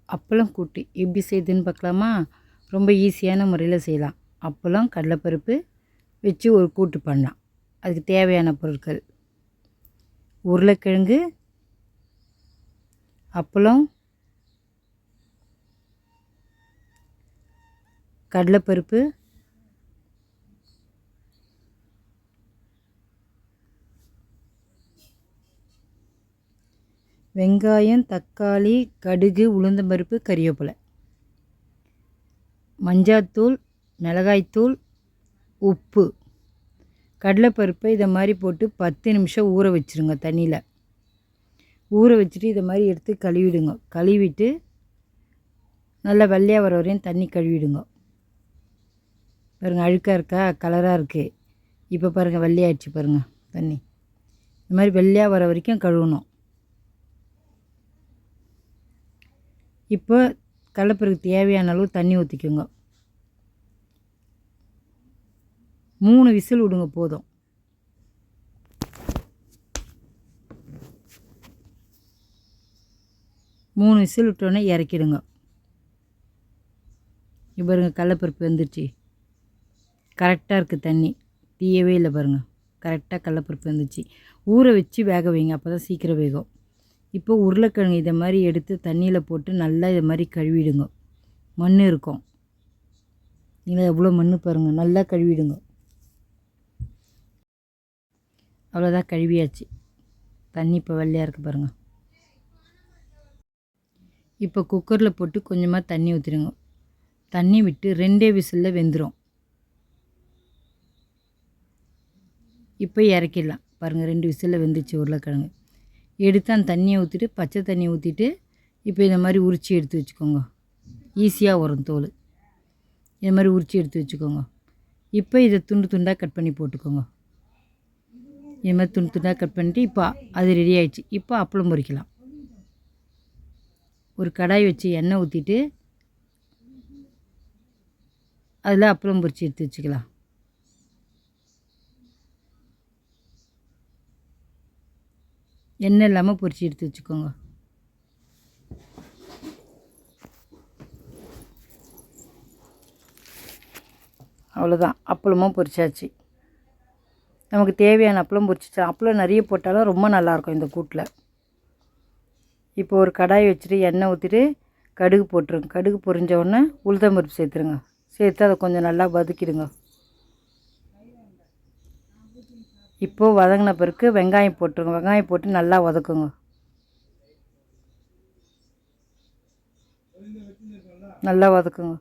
அப்பளம் கூட்டு எப்படி செய்யுதுன்னு பார்க்கலாமா? ரொம்ப ஈஸியான முறையில் செய்யலாம். அப்பளம், கடலைப்பருப்பு வச்சு ஒரு கூட்டு பண்ணலாம். அதுக்கு தேவையான பொருட்கள்: உருளைக்கிழங்கு, அப்பளம், கடலைப்பருப்பு, வெங்காயம், தக்காளி, கடுகு, உளுந்தம்பருப்பு, கறிவேப்பிலை, மஞ்சாத்தூள், மிளகாய்த்தூள், உப்பு. கடலைப்பருப்பை இதை மாதிரி போட்டு 10 நிமிஷம் ஊற வச்சுருங்க. தண்ணியில் ஊற வச்சுட்டு இதை மாதிரி எடுத்து கழுவிடுங்க. கழுவிட்டு நல்லா வெள்ளையாக வர வரையும் தண்ணி கழுவிடுங்க. பாருங்கள், அழுக்காக இருக்கா, கலராக இருக்குது. இப்போ பாருங்கள், வெள்ளையாகிடுச்சு பாருங்கள் தண்ணி. இந்த மாதிரி வெள்ளையாக வர வரைக்கும் கழுவணும். இப்போ கடலைப்பருப்புக்கு தேவையான அளவு தண்ணி ஊற்றிக்கோங்க. 3 விசில் விடுங்க போதும். மூணு விசில் விட்டோடனே இறக்கிடுங்க. இப்போ பாருங்கள், கடலைப்பருப்பு வெந்துருச்சு. கரெக்டாக இருக்குது தண்ணி, தீயவே இல்லை பாருங்கள். கரெக்டாக கடலைப்பருப்பு வெந்துச்சு. ஊற வச்சு வேக வைங்க, அப்போ தான் சீக்கிரம் வேகும். இப்போ உருளைக்கிழங்கு இதை மாதிரி எடுத்து தண்ணியில் போட்டு நல்லா இதை மாதிரி கழுவிடுங்க. மண் இருக்கும் இல்லை, எவ்வளோ மண் பாருங்கள். நல்லா கழுவிடுங்க. அவ்வளோதான், கழுவியாச்சு. தண்ணி இப்போ வெள்ளையாக இருக்குது பாருங்கள். இப்போ குக்கரில் போட்டு கொஞ்சமாக தண்ணி ஊற்றிடுங்க. தண்ணி விட்டு 2 விசிலில் வெந்துடும். இப்போ இறக்கிடலாம். பாருங்கள், 2 விசிலில் வெந்துச்சு உருளைக்கிழங்கு. எடுத்து அந்த தண்ணியை ஊற்றிட்டு, பச்சை தண்ணியை ஊற்றிட்டு, இப்போ இந்த மாதிரி உரித்து எடுத்து வச்சுக்கோங்க. ஈஸியாக வரும் தோல். இது மாதிரி உரித்து எடுத்து வச்சுக்கோங்க. இப்போ இதை துண்டு துண்டாக கட் பண்ணி போட்டுக்கோங்க. இது மாதிரி துண்டு துண்டாக கட் பண்ணிட்டு இப்போ அது ரெடி ஆகிடுச்சு. இப்போ அப்பளம் பொரிக்கலாம். ஒரு கடாய் வச்சு எண்ணெய் ஊற்றிட்டு அதில் அப்பளம் பொரித்து எடுத்து வச்சுக்கலாம். எண்ணெய் இல்லாமல் பொரித்து எடுத்து வச்சுக்கோங்க. அவ்வளோதான், அப்பளமும் பொரிச்சாச்சு. நமக்கு தேவையான அப்பளம் பொரிச்சிச்சு. அப்பளம் நிறைய போட்டாலும் ரொம்ப நல்லாயிருக்கும் இந்த கூட்டில். இப்போ ஒரு கடாய் வச்சுட்டு எண்ணெய் ஊற்றிட்டு கடுகு போட்டுருங்க. கடுகு பொரிஞ்ச உடனே உளுத்தம்பருப்பு சேர்த்துருங்க. சேர்த்து அதை கொஞ்சம் நல்லா வதக்கிடுங்க. இப்போது வதங்கின பிறகு வெங்காயம் போட்டுருங்க. வெங்காயம் போட்டு நல்லா வதக்குங்க. நல்லா வதக்குங்க.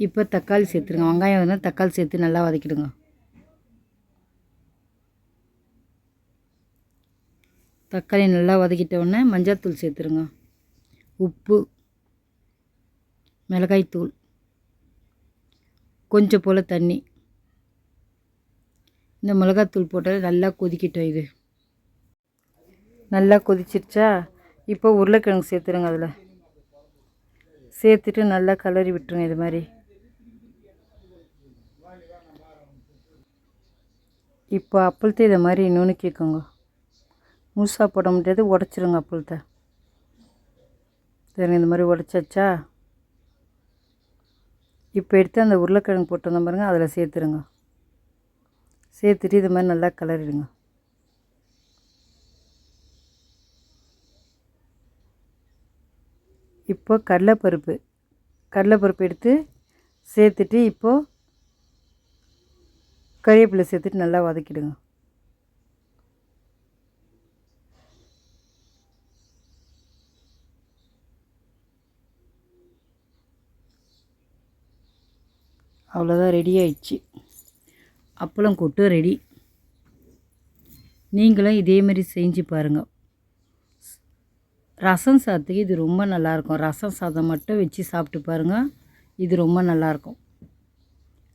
இப்போ தக்காளி சேர்த்துருங்க. வெங்காயம் வந்து தக்காளி சேர்த்து நல்லா வதக்கிடுங்க. தக்காளி நல்லா வதக்கிட்ட உடனே மஞ்சள்தூள் சேர்த்துருங்க. உப்பு, மிளகாய்த்தூள், கொஞ்சம் போல் தண்ணி. இந்த மிளகாத்தூள் போட்டால் நல்லா கொதிக்கிட்டோம். இது நல்லா கொதிச்சிருச்சா? இப்போ உருளைக்கிழங்கு சேர்த்துருங்க. அதில் சேர்த்துட்டு நல்லா கிளறி விட்டுருங்க. இது மாதிரி இப்போ அப்பளத்தை இதை மாதிரி நுணுக்கிக்கோங்க. முழுசாக போட முடியாது, உடச்சிருங்க அப்பளத்தை. சரிங்க, இந்த மாதிரி உடச்சாச்சா? இப்போ எடுத்து அந்த உருளைக்கிழங்கு போட்டு வந்த பாருங்க, அதில் சேர்த்துருங்க. சேர்த்துட்டு இது மாதிரி நல்லா கிளறிடுங்க. இப்போ கடலைப்பருப்பு எடுத்து சேர்த்துட்டு இப்போது கறிவேப்பிலை சேர்த்துட்டு நல்லா வதக்கிடுங்க. அவ்வளோதான், ரெடி ஆயிடுச்சு. அப்பளம் கூட்டு ரெடி. நீங்களும் இதேமாரி செஞ்சு பாருங்கள். ரசம் சாதத்துக்கு இது ரொம்ப நல்லாயிருக்கும். ரசம் சாதம் மட்டும் வச்சு சாப்பிட்டு பாருங்கள், இது ரொம்ப நல்லாயிருக்கும்.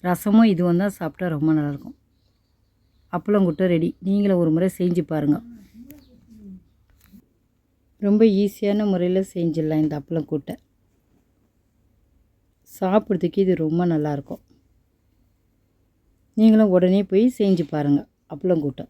ரசமும் இதுவும் தான் சாப்பிட்டா ரொம்ப நல்லாயிருக்கும். அப்பளம் கூட்டு ரெடி. நீங்களும் ஒரு முறை செஞ்சு பாருங்கள். ரொம்ப ஈஸியான முறையில் செஞ்சிடலாம் இந்த அப்பளம் கூட்டை. சாப்பிட்றதுக்கு இது ரொம்ப நல்லாயிருக்கும். நீங்களும் உடனே போய் செஞ்சு பாருங்கள் அப்பளம் கூட்டை.